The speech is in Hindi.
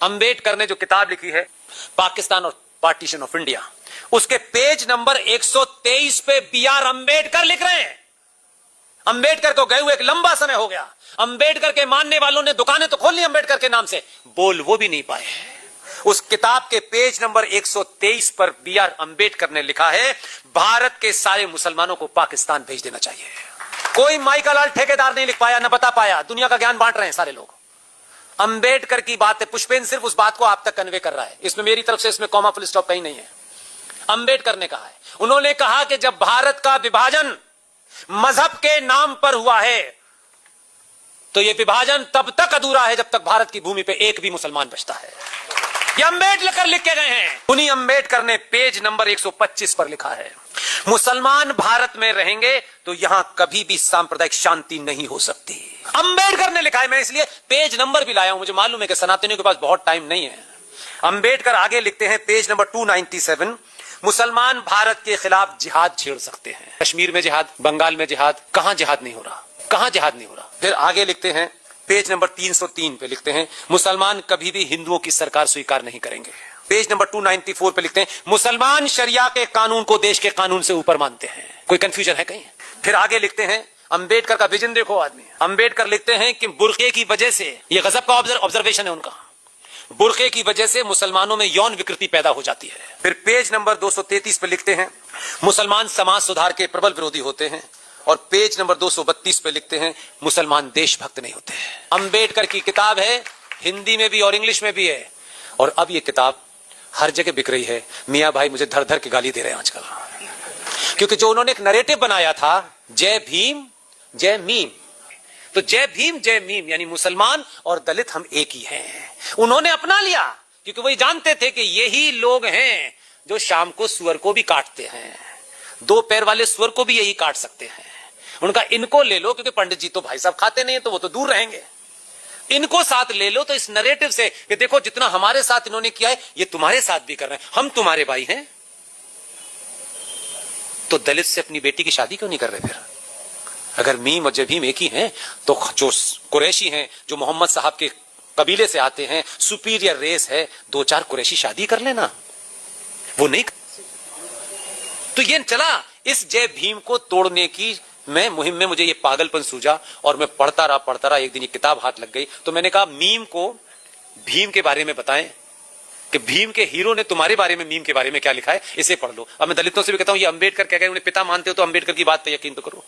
अंबेडकर ने जो किताब लिखी है पाकिस्तान और पार्टीशन ऑफ इंडिया, उसके पेज नंबर 123 पे बी आर अंबेडकर लिख रहे हैं। अंबेडकर को गए हुए एक लंबा समय हो गया। अंबेडकर के मानने वालों ने दुकानें तो खोल ली अंबेडकर के नाम से, बोल वो भी नहीं पाए। उस किताब के पेज नंबर 123 पर बी आर अंबेडकर ने लिखा है, भारत के सारे मुसलमानों को पाकिस्तान भेज देना चाहिए। कोई माइकल लाल ठेकेदार नहीं लिख पाया, न बता पाया। दुनिया का ज्ञान बांट रहे हैं सारे लोग। अंबेडकर की बात है, पुष्पेंद्र सिर्फ उस बात को आप तक कन्वे कर रहा है। इसमें मेरी तरफ से इसमें कॉमा फुल स्टॉप कहीं नहीं है। अंबेडकर ने कहा है, उन्होंने कहा कि जब भारत का विभाजन मजहब के नाम पर हुआ है तो यह विभाजन तब तक अधूरा है जब तक भारत की भूमि पे एक भी मुसलमान बचता है। ये अंबेडकर लिख के गए हैं। उन्हीं अंबेडकर ने पेज नंबर 125 पर लिखा है, मुसलमान भारत में रहेंगे तो यहां कभी भी सांप्रदायिक शांति नहीं हो सकती। अंबेडकर ने लिखा है। मैं इसलिए पेज नंबर भी लाया हूं, मुझे मालूम है कि सनातनियों के पास बहुत टाइम नहीं है। अंबेडकर आगे लिखते हैं पेज नंबर 297, मुसलमान भारत के खिलाफ जिहाद छेड़ सकते हैं। कश्मीर में जिहाद, बंगाल में जिहाद, कहां जिहाद नहीं हो रहा, कहां जिहाद नहीं हो रहा। फिर आगे लिखते हैं पेज नंबर 303 पे लिखते हैं, मुसलमान कभी भी हिंदुओं की सरकार स्वीकार नहीं करेंगे। पेज नंबर 294 पे लिखते हैं, मुसलमान शरिया के कानून को देश के कानून से ऊपर मानते हैं। कोई कंफ्यूजन है कहीं? फिर आगे लिखते हैं, अंबेडकर का विजन देखो आदमी। अंबेडकर लिखते हैं कि बुर्के की वजह से, ये गजब का ऑब्जर्वेशन है उनका, बुर्के की वजह से मुसलमानों में यौन विकृति पैदा हो जाती है। फिर पेज नंबर 233 पे लिखते हैं, मुसलमान समाज सुधार के प्रबल विरोधी होते हैं। और पेज नंबर 232 पे लिखते हैं, मुसलमान देशभक्त नहीं होते। अंबेडकर की किताब है, हिंदी में भी और इंग्लिश में भी है। और अब ये किताब हर जगह बिक रही है। मियां भाई मुझे धर धर के गाली दे रहे हैं आजकल, क्योंकि जो उन्होंने एक नरेटिव बनाया था, जय भीम जय मीम, तो जय भीम यानी मुसलमान और दलित हम एक ही हैं, उन्होंने अपना लिया। क्योंकि वही जानते थे कि यही लोग हैं जो शाम को सुअर को भी काटते हैं, दो पैर वाले सुअर को भी यही काट सकते हैं। उनका इनको ले लो, क्योंकि पंडित जी तो भाई साहब खाते नहीं है तो वो तो दूर रहेंगे। इनको साथ ले लो तो इस नरेटिव से कि देखो जितना हमारे साथ इन्होंने किया है ये तुम्हारे साथ भी कर रहे हैं, हम तुम्हारे भाई हैं। तो दलित से अपनी बेटी की शादी क्यों नहीं कर रहे? फिर अगर मीम और जय भीम एक ही हैं तो जो कुरैशी हैं, जो मोहम्मद साहब के कबीले से आते हैं, सुपीरियर रेस है, दो चार कुरैशी शादी कर लेना। वो नहीं, तो ये चला इस जय भीम को तोड़ने की मैं मुहिम में मुझे ये पागलपन सूझा और मैं पढ़ता रहा। एक दिन ये किताब हाथ लग गई तो मैंने कहा मीम को भीम के बारे में बताएं कि भीम के हीरो ने तुम्हारे बारे में मीम के बारे में क्या लिखा है, इसे पढ़ लो। अब मैं दलितों से भी कहता हूं ये अंबेडकर कह गए, उन्हें पिता मानते हो तो अंबेडकर की बात पे यकीन तो करो।